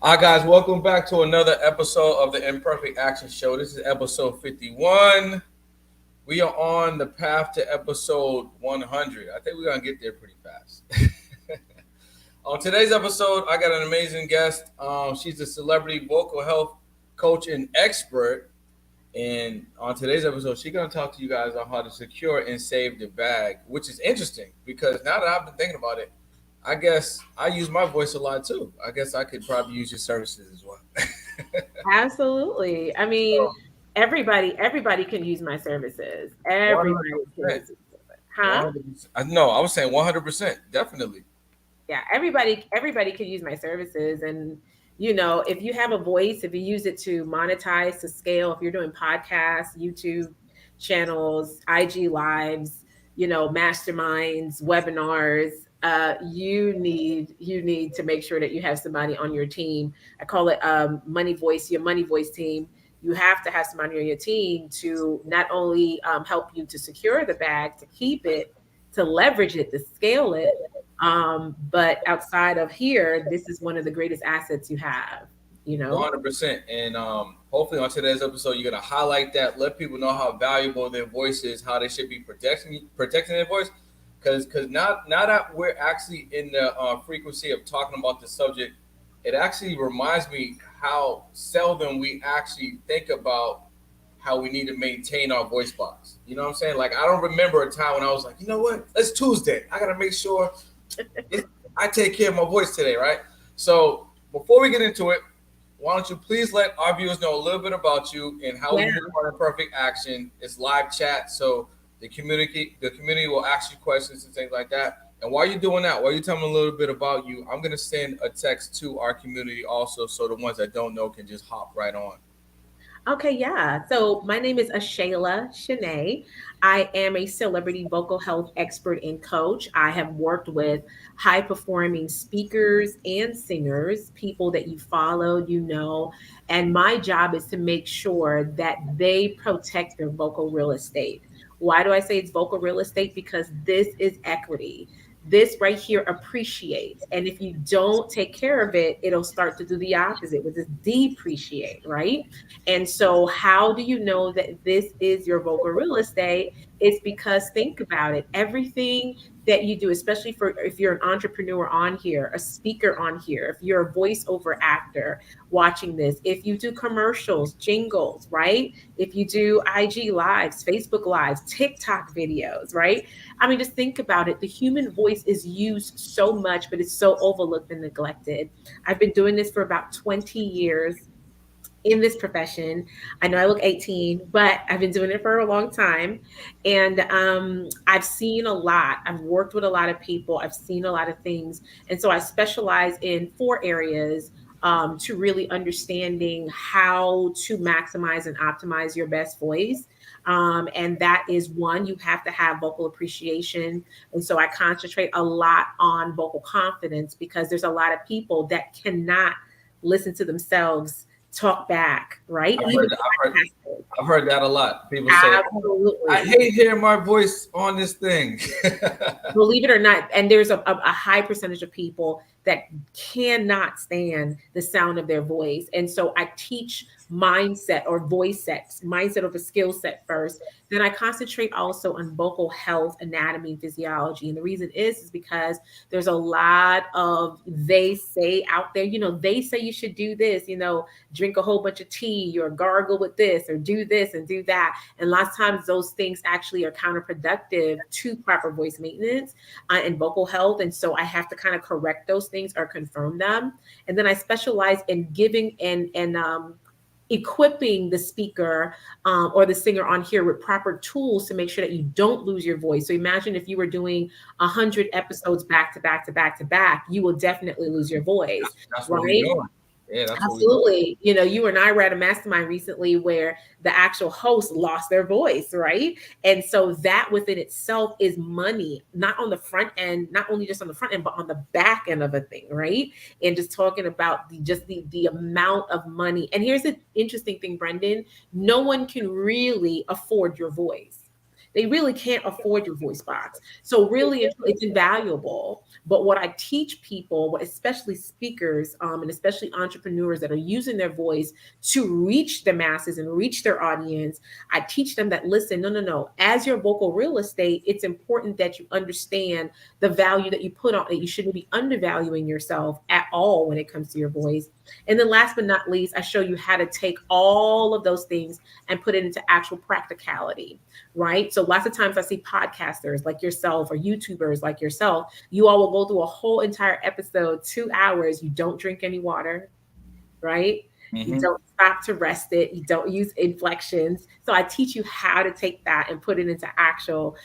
Hi, guys. Welcome back to another episode of the Imperfect Action Show. This is episode 51. We are on the path to episode 100. I think we're going to get there pretty fast. On today's episode, I got an amazing guest. She's a celebrity vocal health coach and expert. And on today's episode, she's going to talk to you guys on how to secure and save the bag, which is interesting because now that I've been thinking about it, I guess I use my voice a lot too. I guess I could probably use your services as well. Absolutely. I mean, So, everybody can use my services. Everybody can 100%. use it. Huh? 100%. No, I was saying 100%. Definitely. Yeah, everybody can use my services. And if you have a voice, if you use it to monetize, to scale, if you're doing podcasts, YouTube channels, IG lives, masterminds, webinars, you need to make sure that you have somebody on your team. I call it your money voice team. You have to have somebody on your team to not only help you to secure the bag, to keep it, to leverage it, to scale it, but outside of here, this is one of the greatest assets you have, 100%. And hopefully on today's episode, you're going to highlight that, let people know how valuable their voice is, how they should be protecting their voice. Because now that we're actually in the frequency of talking about the subject, it actually reminds me how seldom we actually think about how we need to maintain our voice box. You know what I'm saying? Like, I don't remember a time when I was like, you know what? It's Tuesday. I got to make sure I take care of my voice today, right? So before we get into it, why don't you please let our viewers know a little bit about you and how we move on to perfect action. It's live chat, so the community will ask you questions and things like that. And while you're doing that, while you're telling me a little bit about you, I'm gonna send a text to our community also, so the ones that don't know can just hop right on. Okay, yeah. So my name is Ashayla Shanae. I am a celebrity vocal health expert and coach. I have worked with high performing speakers and singers, people that you follow, and my job is to make sure that they protect their vocal real estate. Why do I say it's vocal real estate? Because this is equity. This right here appreciates. And if you don't take care of it, it'll start to do the opposite, which is depreciate, right? And so, how do you know that this is your vocal real estate? It's because think about it. Everything that you do, especially for if you're an entrepreneur on here, a speaker on here, if you're a voiceover actor watching this, if you do commercials, jingles, right? If you do IG lives, Facebook lives, TikTok videos, right? I mean, just think about it. The human voice is used so much, but it's so overlooked and neglected. I've been doing this for about 20 years in this profession. I know I look 18, but I've been doing it for a long time. And I've seen a lot. I've worked with a lot of people. I've seen a lot of things. And so I specialize in 4 areas to really understanding how to maximize and optimize your best voice. And that is one, you have to have vocal appreciation. And so I concentrate a lot on vocal confidence because there's a lot of people that cannot listen to themselves talk back, right? I've Even heard that, I've heard that a lot. People say, I absolutely. hate hearing my voice on this thing. Believe it or not, and there's a high percentage of people that cannot stand the sound of their voice. And so I teach mindset or voice sets, mindset over skill set first. Then I concentrate also on vocal health, anatomy, and physiology. And the reason is because there's a lot of they say out there, they say you should do this, drink a whole bunch of tea or gargle with this or do this and do that. And lots of times those things actually are counterproductive to proper voice maintenance and vocal health. And so I have to kind of correct those things or confirm them. And then I specialize in giving and equipping the speaker or the singer on here with proper tools to make sure that you don't lose your voice. So imagine if you were doing 100 episodes back to back to back to back, you will definitely lose your voice, That's what we're right? doing. Yeah, that's what we're doing. Absolutely. You and I were at a mastermind recently where the actual host lost their voice, right? And so that within itself is money, not on the front end, not only just on the front end, but on the back end of a thing, right? And just talking about the amount of money. And here's the interesting thing, Brendan. No one can really afford your voice. they really can't afford your voice box. So really, it's invaluable. But what I teach people, especially speakers, and especially entrepreneurs that are using their voice to reach the masses and reach their audience, I teach them that, listen, no, no, no. As your vocal real estate, it's important that you understand the value that you put on it. You shouldn't be undervaluing yourself at all when it comes to your voice. And then last but not least, I show you how to take all of those things and put it into actual practicality, right? So lots of times I see podcasters like yourself or YouTubers like yourself, you all will go through a whole entire episode, 2 hours. You don't drink any water, right? You Mm-hmm. don't stop to rest it. You don't use inflections. So I teach you how to take that and put it into actual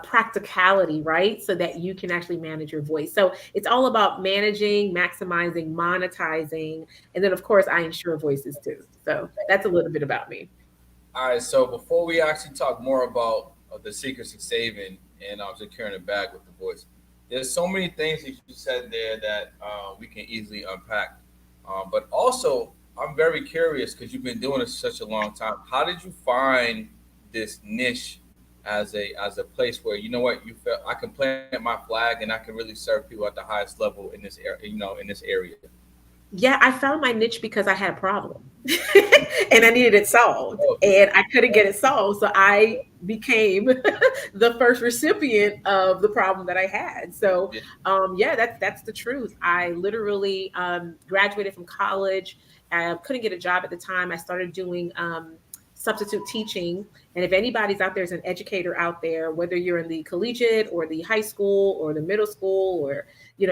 practicality, right? So that you can actually manage your voice. So it's all about managing, maximizing, monetizing. And then, of course, I insure voices too. So that's a little bit about me. All right, so before we actually talk more about the secrets of saving and securing the bag with the voice, there's so many things that you said there that we can easily unpack. But also, I'm very curious because you've been doing this such a long time. How did you find this niche as a place where, you know what, you felt I can plant my flag and I can really serve people at the highest level in this area, in this area. Yeah, I found my niche because I had a problem and I needed it solved Oh, and I couldn't get it solved. So I became the first recipient of the problem that I had. So yeah, yeah, that's the truth. I literally graduated from college. I couldn't get a job at the time. I started doing substitute teaching. And if anybody's out there as an educator out there, whether you're in the collegiate or the high school or the middle school or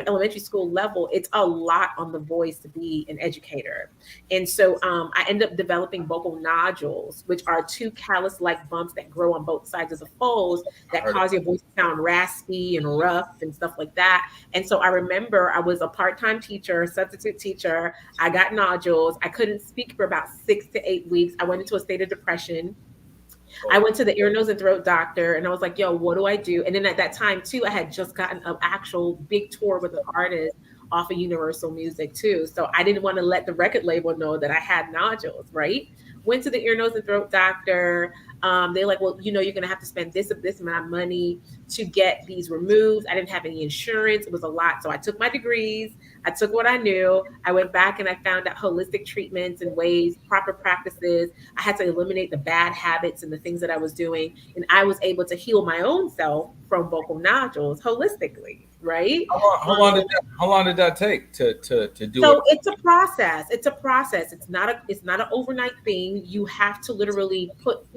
elementary school level, it's a lot on the voice to be an educator. And so I ended up developing vocal nodules, which are two callus-like bumps that grow on both sides of the folds I that heard cause your about voice to sound raspy and rough and stuff like that. And so I remember I was a part-time teacher, substitute teacher. I got nodules. I couldn't speak for about 6 to 8 weeks. I went into a state of depression. it. I went to the ear, nose, and throat doctor and I was like, yo, what do I do? And then at that time, too, I had just gotten an actual big tour with an artist off of Universal Music, too. So I didn't want to let the record label know that I had nodules, right? Went to the ear, nose, and throat doctor. They're like, well, you're going to have to spend this amount of money to get these removed. I didn't have any insurance. It was a lot. So I took my degrees. I took what I knew. I went back and I found out holistic treatments and ways, proper practices. I had to eliminate the bad habits and the things that I was doing. And I was able to heal my own self from vocal nodules holistically, right? How long did that take to do it? So it's a process. It's a process. It's not an overnight thing. You have to literally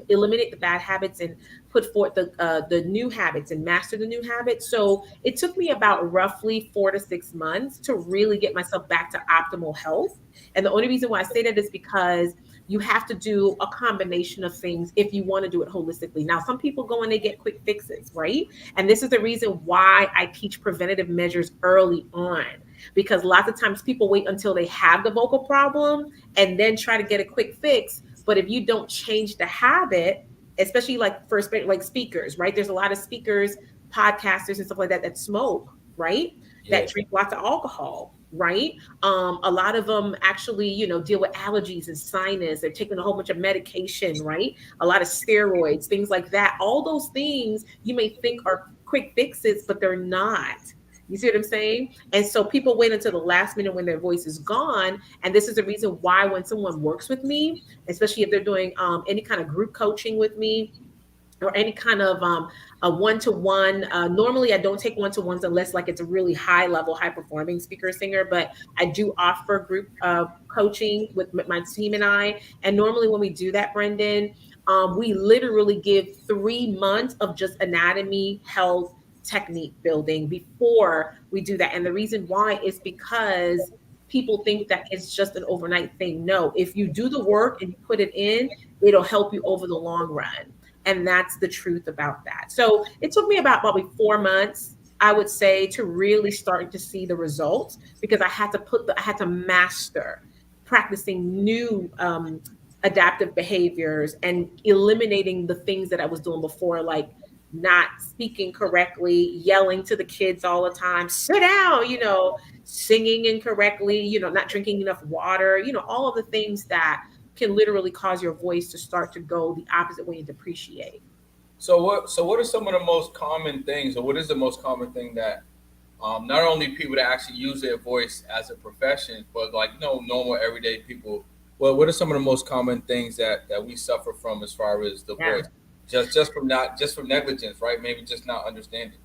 eliminate the bad habits and put forth the new habits and master the new habits. So it took me about roughly 4 to 6 months to really get myself back to optimal health. And the only reason why I say that is because you have to do a combination of things if you want to do it holistically. Now, some people go and they get quick fixes, right? And this is the reason why I teach preventative measures early on, because lots of times people wait until they have the vocal problem and then try to get a quick fix. But if you don't change the habit, especially like like speakers, right? There's a lot of speakers, podcasters, and stuff like that smoke, right? Yeah, That drink lots of alcohol, right? A lot of them actually, deal with allergies and sinus. They're taking a whole bunch of medication, right? A lot of steroids, things like that. All those things you may think are quick fixes, but they're not. You see what I'm saying? And so people wait until the last minute when their voice is gone. And this is the reason why when someone works with me, especially if they're doing any kind of group coaching with me, or any kind of a one-to-one. Normally, I don't take one-to-ones unless like it's a really high level, high performing speaker or singer, but I do offer group coaching with my team and I. And normally when we do that, Brendan, we literally give 3 months of just anatomy, health, technique building before we do that. And the reason why is because people think that it's just an overnight thing. No, if you do the work and you put it in, it'll help you over the long run. And that's the truth about that. So it took me about probably 4 months, I would say, to really start to see the results, because I had to master practicing new adaptive behaviors and eliminating the things that I was doing before, like not speaking correctly, yelling to the kids all the time, sit down, singing incorrectly, not drinking enough water, all of the things that can literally cause your voice to start to go the opposite way and depreciate. So what are some of the most common things, or what is the most common thing that not only people that actually use their voice as a profession, but like normal everyday people. Well, what are some of the most common things that we suffer from as far as the Yeah. voice? Just from negligence, right? Maybe just not understanding.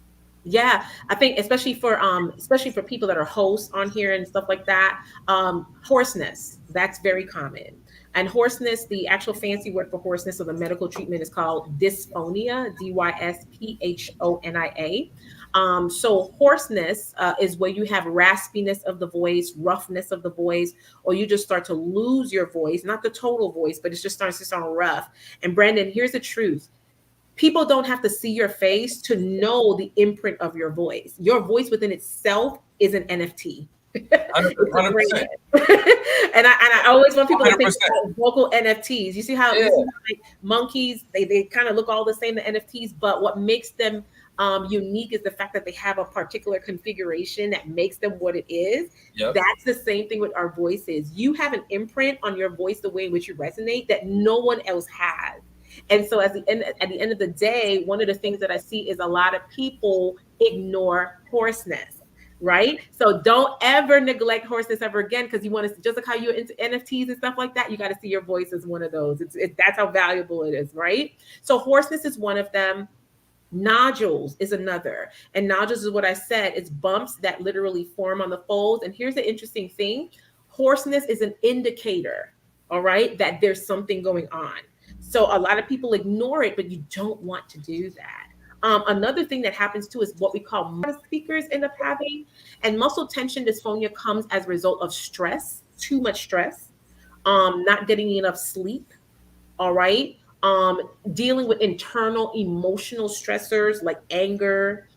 Yeah, I think especially for people that are hosts on here and stuff like that, hoarseness, that's very common. And hoarseness, the actual fancy word for hoarseness or the medical treatment is called dysphonia, dysphonia. So hoarseness is where you have raspiness of the voice, roughness of the voice, or you just start to lose your voice, not the total voice, but it just starts to sound rough. And Brandon, here's the truth: people don't have to see your face to know the imprint of your voice. Your voice within itself is an NFT. It's a 100%. brand. And I always want people to Hundred think percent. about vocal NFTs. Yeah. You see how like monkeys, they kind of look all the same, the NFTs, but what makes them unique is the fact that they have a particular configuration that makes them what it is. Yep. That's the same thing with our voices. You have an imprint on your voice, the way in which you resonate, that no one else has. And so at the end of the day, one of the things that I see is a lot of people ignore hoarseness, right? So don't ever neglect hoarseness ever again, because you want to, just like how you're into NFTs and stuff like that, you got to see your voice as one of those. That's how valuable it is, right? So hoarseness is one of them. Nodules is another. And nodules is what I said, it's bumps that literally form on the folds. And here's the interesting thing: hoarseness is an indicator, all right, that there's something going on. So a lot of people ignore it, but you don't want to do that. Another thing that happens too is what we call speakers end up having. And muscle tension dysphonia comes as a result of stress, too much stress, not getting enough sleep, all right, dealing with internal emotional stressors like anger,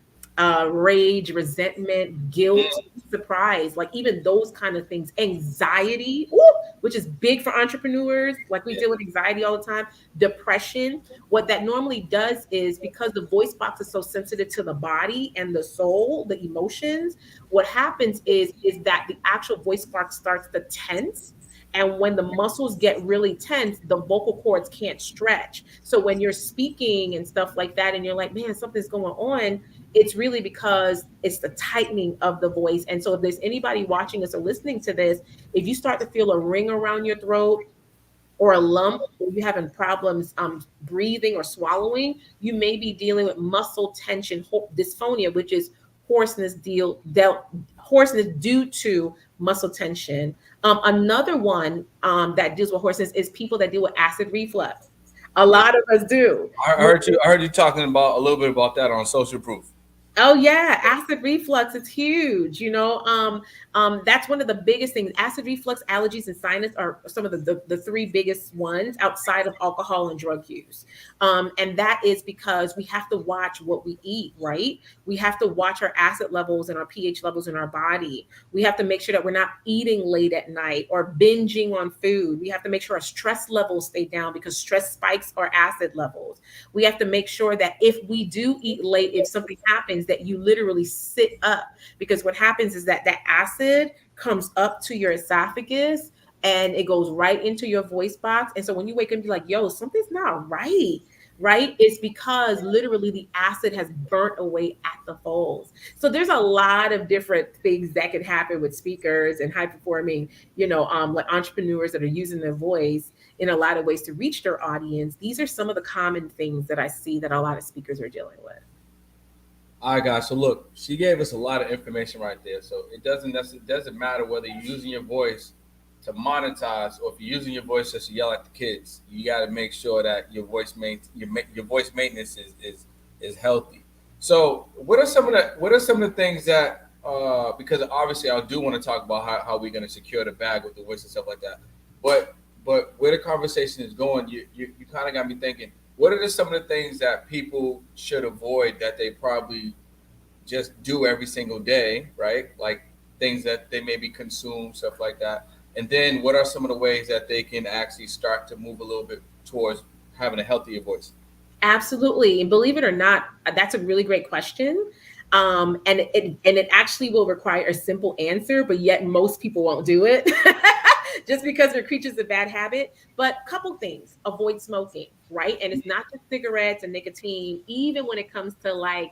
rage, resentment, guilt, surprise, like even those kind of things, anxiety, ooh, which is big for entrepreneurs, like we Yeah. deal with anxiety all the time, depression. What that normally does is, because the voice box is so sensitive to the body and the soul, the emotions, what happens is that the actual voice box starts to tense. And when the muscles get really tense, the vocal cords can't stretch. So when you're speaking and stuff like that, and you're like, man, something's going on, it's really because it's the tightening of the voice. And so if there's anybody watching us or listening to this, if you start to feel a ring around your throat, or a lump, or you're having problems breathing or swallowing, you may be dealing with muscle tension dysphonia, which is hoarseness due to muscle tension. Another one that deals with hoarseness is people that deal with acid reflux. A Yeah. lot of us do. I heard you talking about a little bit about that on social proof. Oh yeah, acid reflux, it's huge. That's one of the biggest things. Acid reflux, allergies, and sinus are some of the three biggest ones outside of alcohol and drug use. And that is because we have to watch what we eat, right? We have to watch our acid levels and our pH levels in our body. We have to make sure that we're not eating late at night or binging on food. We have to make sure our stress levels stay down, because stress spikes our acid levels. We have to make sure that if we do eat late, if something happens, that you literally sit up, because what happens is that acid comes up to your esophagus and it goes right into your voice box. And so when you wake up and be like, yo, something's not right, right? It's because literally the acid has burnt away at the folds. So there's a lot of different things that can happen with speakers and high performing, like entrepreneurs that are using their voice in a lot of ways to reach their audience. These are some of the common things that I see that a lot of speakers are dealing with. All right, guys. So look, she gave us a lot of information right there. So it doesn't matter whether you're using your voice to monetize or if you're using your voice just to yell at the kids. You got to make sure that your voice maintenance is healthy. So what are some of the things that because obviously I do want to talk about how we're going to secure the bag with the voice and stuff like that. But where the conversation is going, you kind of got me thinking. What are some of the things that people should avoid that they probably just do every single day, right? Like things that they maybe consume, stuff like that. And then what are some of the ways that they can actually start to move a little bit towards having a healthier voice? Absolutely. And believe it or not, that's a really great question. And it actually will require a simple answer, but yet most people won't do it. just because we're creatures of bad habit. But couple things: avoid smoking, right? And it's not just cigarettes and nicotine. Even when it comes to like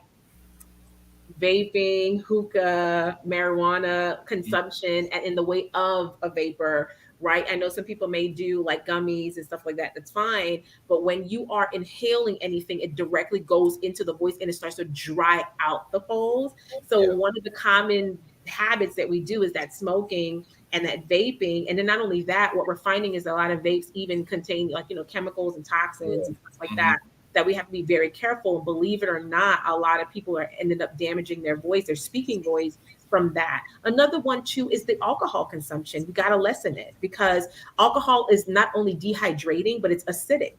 vaping, hookah, marijuana consumption, and in the way of a vapor, right? I know some people may do like gummies and stuff like that. That's fine. But when you are inhaling anything, it directly goes into the voice and it starts to dry out the folds. So, Yeah. one of the common habits that we do is that smoking and that vaping. And then not only that, what we're finding is a lot of vapes even contain like, chemicals and toxins Yeah. and stuff like Mhm. that we have to be very careful. And believe it or not, a lot of people are ended up damaging their voice, their speaking voice from that. Another one too is the alcohol consumption. We got to lessen it because alcohol is not only dehydrating, but it's acidic.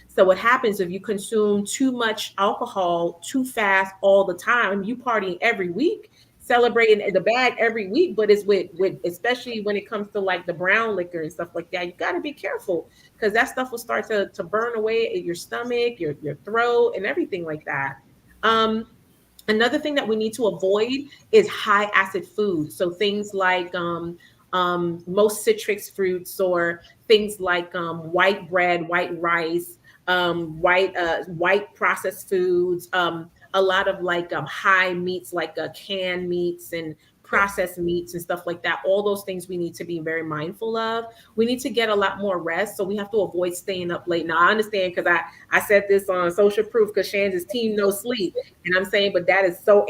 So what happens if you consume too much alcohol too fast all the time? You partying every week, celebrating the bag every week, but it's with especially when it comes to like the brown liquor and stuff like that. You got to be careful because that stuff will start to burn away at your stomach, your throat, and everything like that. Um, Another thing that we need to avoid is high acid foods. So things like most citrus fruits or things like white bread, white rice, white processed foods, a lot of like high meats like canned meats and Yeah. processed meats and stuff like that. All those things we need to be very mindful of. We need to get a lot more rest. So we have to avoid staying up late. Now I understand because I said this on social proof because Shan's team no sleep. And I'm saying, but that is so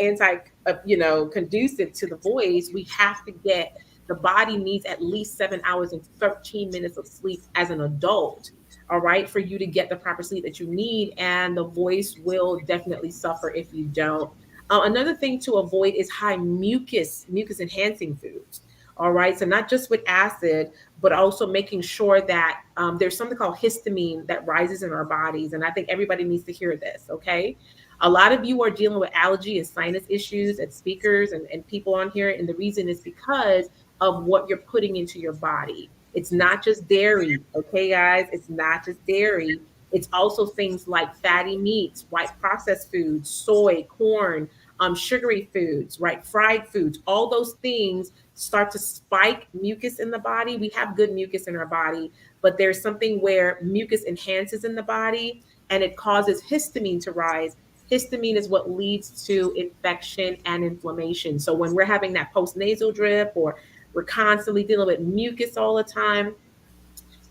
conducive to the voice. We have to get the body needs at least 7 hours and 13 minutes of sleep as an adult. All right, for you to get the proper sleep that you need, and the voice will definitely suffer if you don't. Another thing to avoid is high mucus enhancing foods. All right, so not just with acid, but also making sure that there's something called histamine that rises in our bodies. And I think everybody needs to hear this, okay? A lot of you are dealing with allergy and sinus issues as speakers and people on here. And the reason is because of what you're putting into your body. It's not just dairy, okay, guys? It's not just dairy. It's also things like fatty meats, white processed foods, soy, corn, sugary foods, right? Fried foods. All those things start to spike mucus in the body. We have good mucus in our body, but there's something where mucus enhances in the body and it causes histamine to rise. Histamine is what leads to infection and inflammation. So when we're having that postnasal drip or we're constantly dealing with mucus all the time,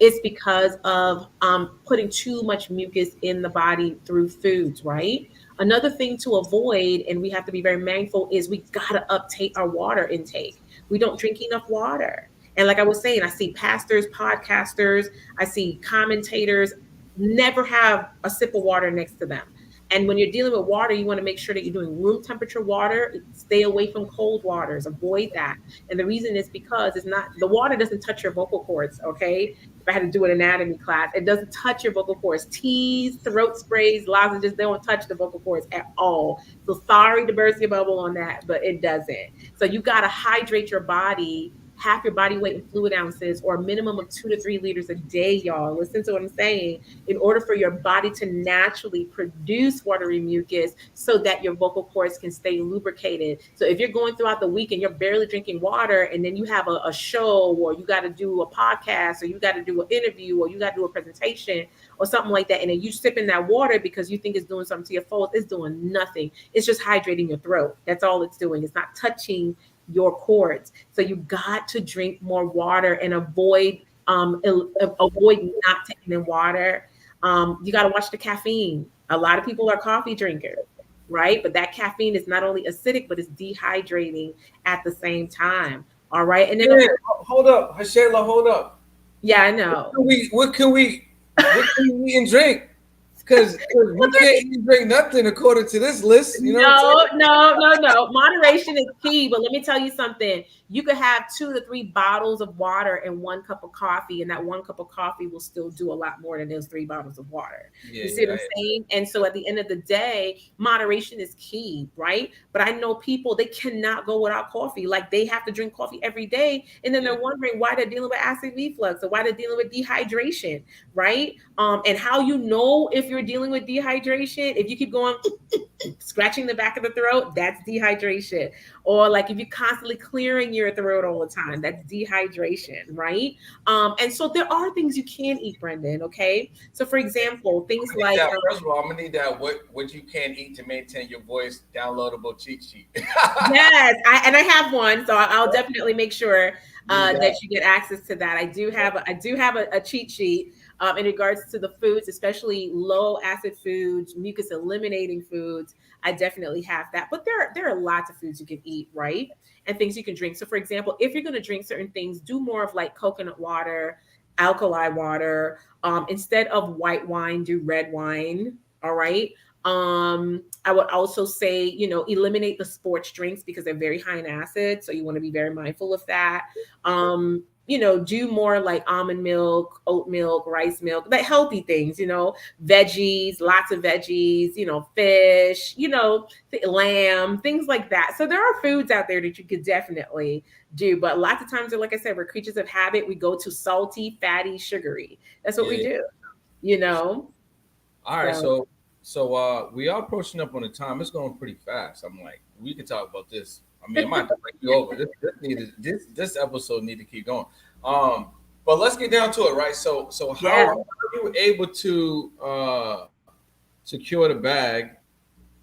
it's because of putting too much mucus in the body through foods, right? Another thing to avoid, and we have to be very mindful, is we got to uptake our water intake. We don't drink enough water. And like I was saying, I see pastors, podcasters, I see commentators never have a sip of water next to them. And when you're dealing with water, you want to make sure that you're doing room temperature water. Stay away from cold waters. Avoid that. And the reason is because it's not the water doesn't touch your vocal cords. Okay, if I had to do an anatomy class, it doesn't touch your vocal cords. Teas, throat sprays, lozenges, they don't touch the vocal cords at all. So sorry to burst your bubble on that, but it doesn't. So you got to hydrate your body, half your body weight in fluid ounces, or a minimum of 2 to 3 liters a day, y'all. Listen to what I'm saying. In order for your body to naturally produce watery mucus so that your vocal cords can stay lubricated. So if you're going throughout the week and you're barely drinking water, and then you have a show, or you got to do a podcast, or you got to do an interview, or you got to do a presentation or something like that, and then you sipping that water because you think it's doing something to your folds, it's doing nothing. It's just hydrating your throat. That's all it's doing. It's not touching your cords. So you got to drink more water and avoid not taking in water. You got to watch the caffeine. A lot of people are coffee drinkers, right? But that caffeine is not only acidic, but it's dehydrating at the same time. All right. And then, Yeah, hold up, Shayla, hold up. yeah, I know. What can we eat and drink? Because we can't eat and drink nothing according to this list. You know what I'm saying? No. Moderation is key. But let me tell you something. You could have 2 to 3 bottles of water and 1 cup of coffee, and that 1 cup of coffee will still do a lot more than those 3 bottles of water. Yeah, You see yeah, what I'm saying? And so at the end of the day, moderation is key, right? But I know people, they cannot go without coffee. Like they have to drink coffee every day. And then yeah. they're wondering why they're dealing with acid reflux or why they're dealing with dehydration, right? And how you know if you're dealing with dehydration, if you keep going scratching the back of the throat, that's dehydration. Or like if you're constantly clearing your throat all the time, that's dehydration, right? And so there are things you can eat, Brendan. Okay, so for example, things I need like that. First of all, I'm gonna need that. What you can eat to maintain your voice? Downloadable cheat sheet. yes, I have one, so I'll definitely make sure Need that that. you get access to that. I do have a cheat sheet in regards to the foods, especially low acid foods, mucus eliminating foods. I definitely have that. But there are lots of foods you can eat, right? And things you can drink. So, for example, if you're going to drink certain things, do more of like coconut water, alkali water. Instead of white wine, do red wine. All right. I would also say, eliminate the sports drinks because they're very high in acid. So you want to be very mindful of that. Do more like almond milk, oat milk, rice milk, like healthy things, veggies, lots of veggies, fish, lamb, things like that. So there are foods out there that you could definitely do. But lots of times, like I said, we're creatures of habit. We go to salty, fatty, sugary. That's what we Yeah. do, you know? All right. So, So we are approaching up on the time. It's going pretty fast. I'm like, we can talk about this. I mean, I might have to break you over. This episode need to keep going. Um, but let's get down to it, right? So yeah, how are you able to secure the bag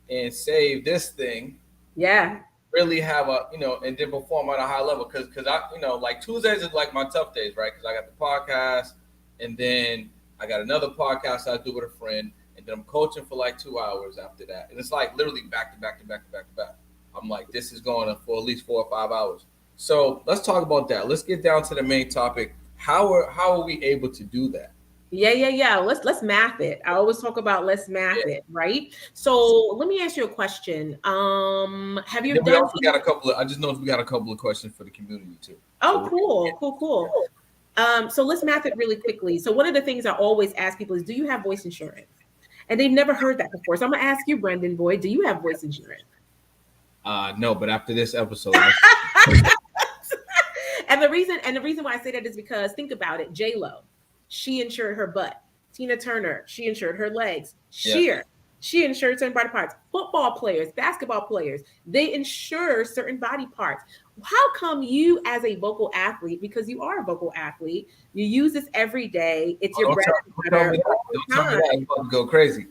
and save this thing? yeah. Really have and then perform at a high level because I like Tuesdays is like my tough days, right? Because I got the podcast, and then I got another podcast I do with a friend, and then I'm coaching for like 2 hours after that, and it's like literally back to back to back to back to back. I'm like, this is going on for at least 4 or 5 hours. So let's talk about that. Let's get down to the main topic. How are we able to do that? Yeah. Let's math it. I always talk about let's math Yeah. it, right? So let me ask you a question. Have And you then we done also got a couple of. I just noticed we got a couple of questions for the community too. Oh, So cool. So let's math it really quickly. So one of the things I always ask people is, do you have voice insurance? And they've never heard that before. So I'm gonna ask you, Brendan Boyd, do you have voice insurance? no, but after this episode, And the reason why I say that is because think about it. J Lo, she insured her butt. Tina Turner, she insured her legs. yeah. Sheer, she insured certain body parts. Football players, basketball players, they insure certain body parts. How come you, as a vocal athlete, because you are a vocal athlete, you use this every day? It's your Don't bread tell, and don't tell butter me that. all Don't the tell me time. that. I'm about to go crazy.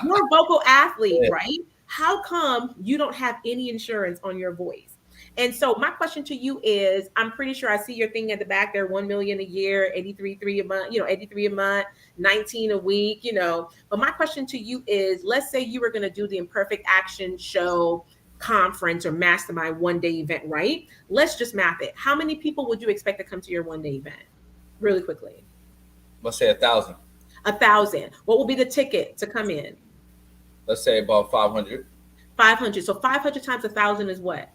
You're a vocal athlete, Yeah. right? How come you don't have any insurance on your voice? And so my question to you is, I'm pretty sure I see your thing at the back there, 1 million a year, 83 a month, 83 a month, 19 a week, But my question to you is, let's say you were going to do the Imperfect Action Show conference or mastermind 1-day event, right? Let's just math it. How many people would you expect to come to your 1-day event? Really quickly. Let's say 1,000. 1,000. What will be the ticket to come in? Let's say about 500. 500. So 500 times 1,000 is what?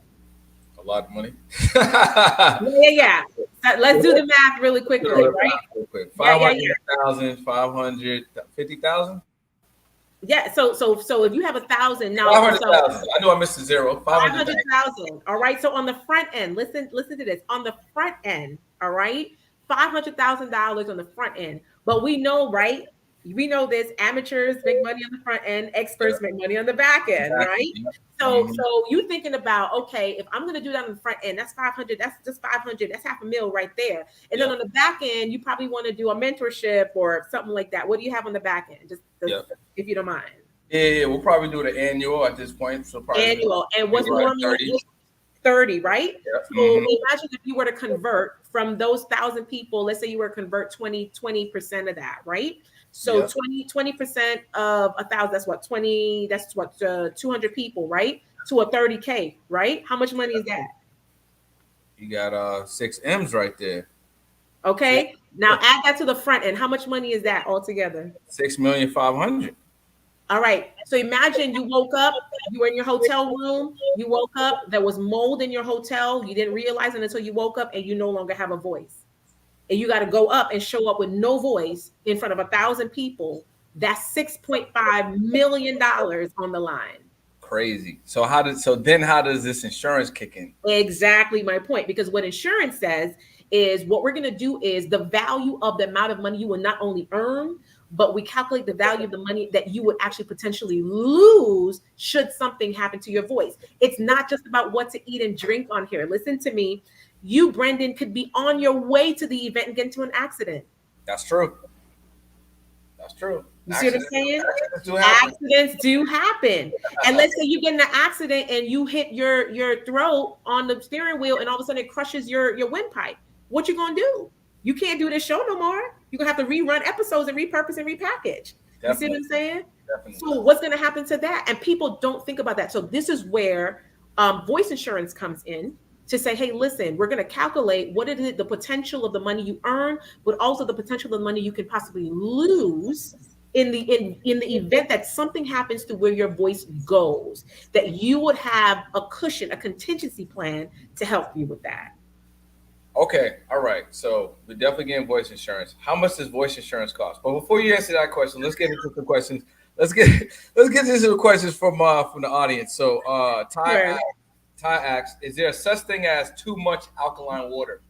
A lot of money. Yeah. So let's do the math really quickly, right? Real quick. Yeah. 500,000, 550,000? Yeah. So if you have 1,000 now, 500,000. I know I missed a zero. 500,000. 500,000. All right. So on the front end, listen to this. On the front end, all right, $500,000 on the front end. But we know, right? We know this. Amateurs make money on the front end. Experts make money on the back end, right? So you thinking about, okay, if I'm going to do that on the front end, that's 500. That's just 500. That's $500,000 right there. And then on the back end, you probably want to do a mentorship or something like that. What do you have on the back end? Just if you don't mind. Yeah. We'll probably do the annual at this point. So probably Annual. And what's normally 30, right? Yeah. So imagine if you were to convert from those 1,000 people, let's say you were to convert 20% of that, right? So 20% of 1,000, that's what 200 people, right? To a 30K, right? How much money is that? You got 6 M's right there. Okay. Now add that to the front end. How much money is that altogether? 6,500,000. All right. So imagine you woke up, you were in your hotel room, you woke up, there was mold in your hotel. You didn't realize it until you woke up and you no longer have a voice. And you got to go up and show up with no voice in front of 1,000 people. That's $6.5 million on the line. Crazy. So how does this insurance kick in? Exactly my point. Because what insurance says is what we're going to do is the value of the amount of money you will not only earn, but we calculate the value of the money that you would actually potentially lose should something happen to your voice. It's not just about what to eat and drink on here. Listen to me. You, Brendan, could be on your way to the event and get into an accident. That's true. That's true. You see what I'm saying? Accidents do happen. Accidents do happen. And let's say you get in an accident and you hit your throat on the steering wheel and all of a sudden it crushes your windpipe. What you gonna do? You can't do this show no more. You're gonna have to rerun episodes and repurpose and repackage. Definitely. You see what I'm saying? Definitely. So what's gonna happen to that? And people don't think about that. So this is where voice insurance comes in to say, hey, listen, we're going to calculate what is the potential of the money you earn, but also the potential of the money you can possibly lose in the event that something happens to where your voice goes, that you would have a cushion, a contingency plan to help you with that. Okay, all right. So we're definitely getting voice insurance. How much does voice insurance cost? But before you answer that question, let's get into some questions. Let's get into some questions from the audience. So Ty asks, is there such thing as too much alkaline water?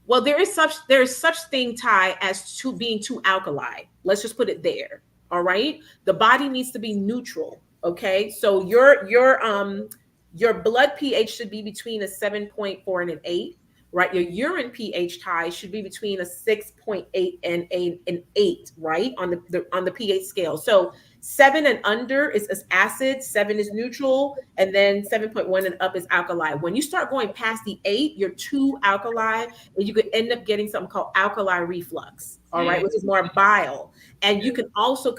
Well, there is such thing, Ty, as being too alkali. Let's just put it there. All right. The body needs to be neutral. Okay. So your blood pH should be between a 7.4 and an 8. Right. Your urine pH, Ty, should be between a 6.8 and an 8, right? On the pH scale. So 7 and under is acid, 7 is neutral, and then 7.1 and up is alkali. When you start going past the 8, you're too alkali, and you could end up getting something called alkali reflux, all right, which is more bile. And you can also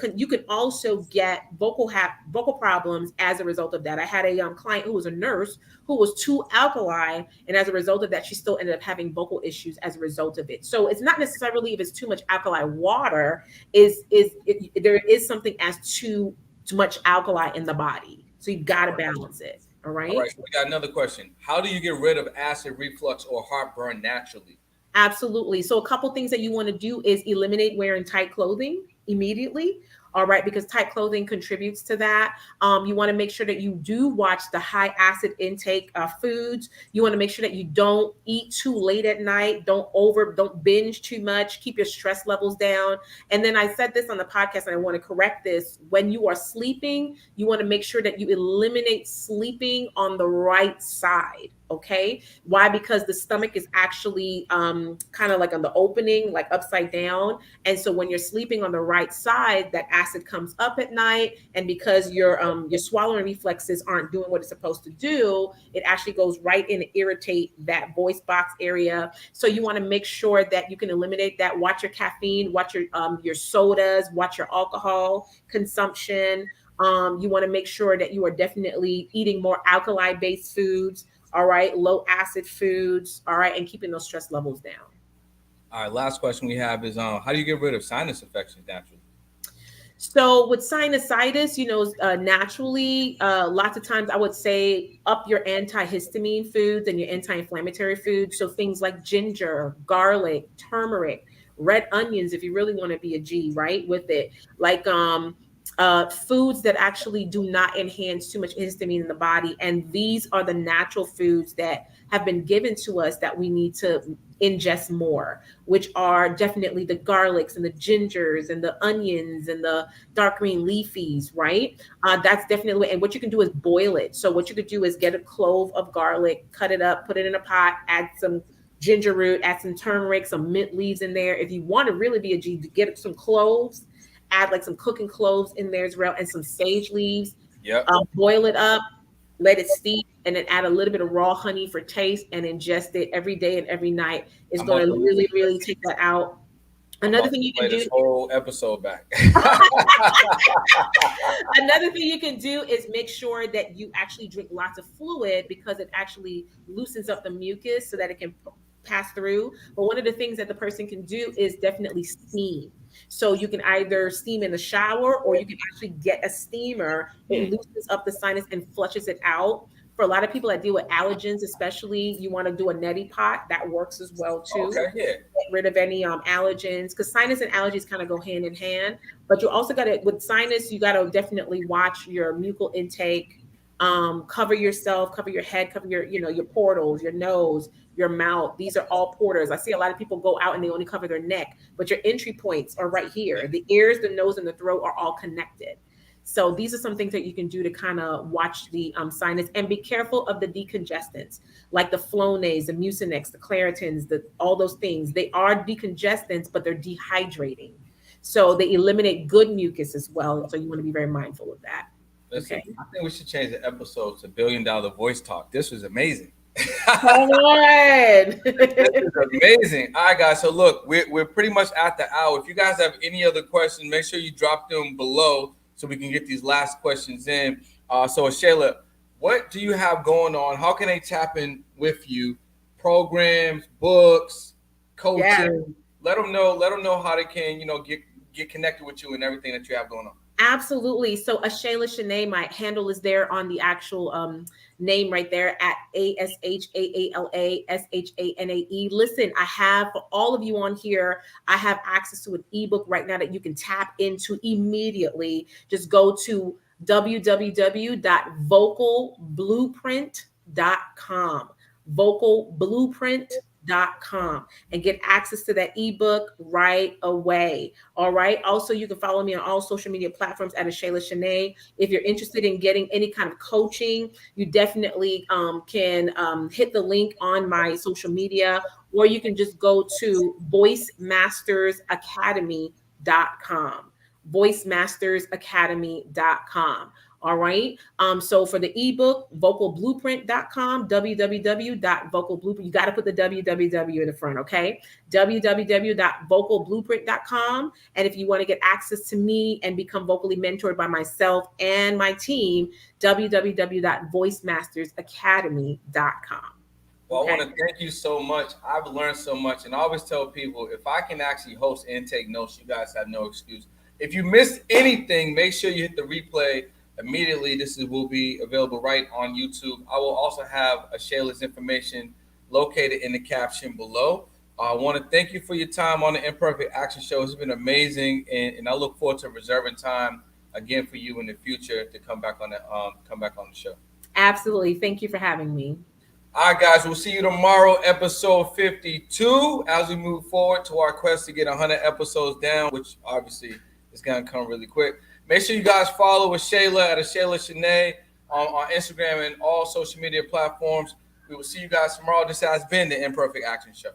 get vocal problems as a result of that. I had a client who was a nurse who was too alkali, and as a result of that, she still ended up having vocal issues as a result of it. So it's not necessarily if it's too much alkali water, there is something as too much alkali in the body. So you got to balance it. All right. All right. So we got another question. How do you get rid of acid reflux or heartburn naturally? Absolutely. So a couple things that you want to do is eliminate wearing tight clothing immediately. All right, because tight clothing contributes to that. You want to make sure that you do watch the high acid intake foods. You want to make sure that you don't eat too late at night. Don't binge too much. Keep your stress levels down. And then I said this on the podcast, and I want to correct this. When you are sleeping, you want to make sure that you eliminate sleeping on the right side. Okay. Why? Because the stomach is actually kind of like on the opening, like upside down. And so when you're sleeping on the right side, that acid comes up at night. And because your swallowing reflexes aren't doing what it's supposed to do, it actually goes right in and irritate that voice box area. So you want to make sure that you can eliminate that. Watch your caffeine, watch your sodas, watch your alcohol consumption. You want to make sure that you are definitely eating more alkali-based foods. All right, low acid foods. All right, and keeping those stress levels down. All right, last question we have is how do you get rid of sinus infections naturally? So with sinusitis, naturally, lots of times I would say up your antihistamine foods and your anti-inflammatory foods. So things like ginger, garlic, turmeric, red onions, if you really want to be a G, right, with it. Like foods that actually do not enhance too much histamine in the body. And these are the natural foods that have been given to us that we need to ingest more, which are definitely the garlics and the gingers and the onions and the dark green leafies, right? That's definitely, and what you can do is boil it. So what you could do is get a clove of garlic, cut it up, put it in a pot, add some ginger root, add some turmeric, some mint leaves in there. If you want to really be a G, get some cloves, add like some cooking cloves in there as well, and some sage leaves. Yep. Boil it up, let it steep, and then add a little bit of raw honey for taste and ingest it every day and every night. It's going to really, really take that out. Another thing you can do. This whole episode back. Another thing you can do is make sure that you actually drink lots of fluid, because it actually loosens up the mucus so that it can pass through. But one of the things that the person can do is definitely steam. So you can either steam in the shower, or you can actually get a steamer. It loosens up the sinus and flushes it out. For a lot of people that deal with allergens, especially, you want to do a neti pot. That works as well too. Okay, yeah. Get rid of any allergens, because sinus and allergies kind of go hand in hand. But you also got to, with sinus, you got to definitely watch your mucal intake. Cover yourself, cover your head, cover your, your portals, your nose, your mouth. These are all porters. I see a lot of people go out and they only cover their neck, but your entry points are right here. The ears, the nose, and the throat are all connected. So these are some things that you can do to kind of watch the sinus, and be careful of the decongestants like the Flonase, the Mucinex, the Claritins, all those things. They are decongestants, but they're dehydrating. So they eliminate good mucus as well. So you want to be very mindful of that. Listen, Okay. I think we should change the episode to $1 billion voice talk. This was amazing. Come on. This is amazing. All right, guys. So look, we're pretty much at the hour. If you guys have any other questions, make sure you drop them below so we can get these last questions in. So Shayla, what do you have going on? How can they tap in with you? Programs, books, coaching. Yeah. Let them know how they can, get connected with you and everything that you have going on. Absolutely. So Ashayla Shanae, my handle is there on the actual name right there at ASHAALASHANAE. Listen, I have, for all of you on here, I have access to an ebook right now that you can tap into immediately. Just go to www.vocalblueprint.com. vocalblueprint.com and get access to that ebook right away. All right. Also, you can follow me on all social media platforms at Ashayla Shanae. If you're interested in getting any kind of coaching, you definitely can hit the link on my social media, or you can just go to voicemastersacademy.com. voicemastersacademy.com. All right. So for the ebook, vocalblueprint.com, www.vocalblueprint. You got to put the www in the front, okay? www.vocalblueprint.com. And if you want to get access to me and become vocally mentored by myself and my team, www.voicemastersacademy.com. Well, I want to thank you so much. I've learned so much, and I always tell people, if I can actually host and take notes, you guys have no excuse. If you missed anything, make sure you hit the replay immediately. Will be available right on YouTube. I will also have Shayla's information located in the caption below. I want to thank you for your time on the Imperfect Action Show. It's been amazing, and I look forward to reserving time again for you in the future to come back on the show. Absolutely. Thank you for having me. All right, guys, we'll see you tomorrow, episode 52, as we move forward to our quest to get 100 episodes down, which obviously is going to come really quick. Make sure you guys follow Shayla at Ashayla Shanae on Instagram and all social media platforms. We will see you guys tomorrow. This has been the Imperfect Action Show.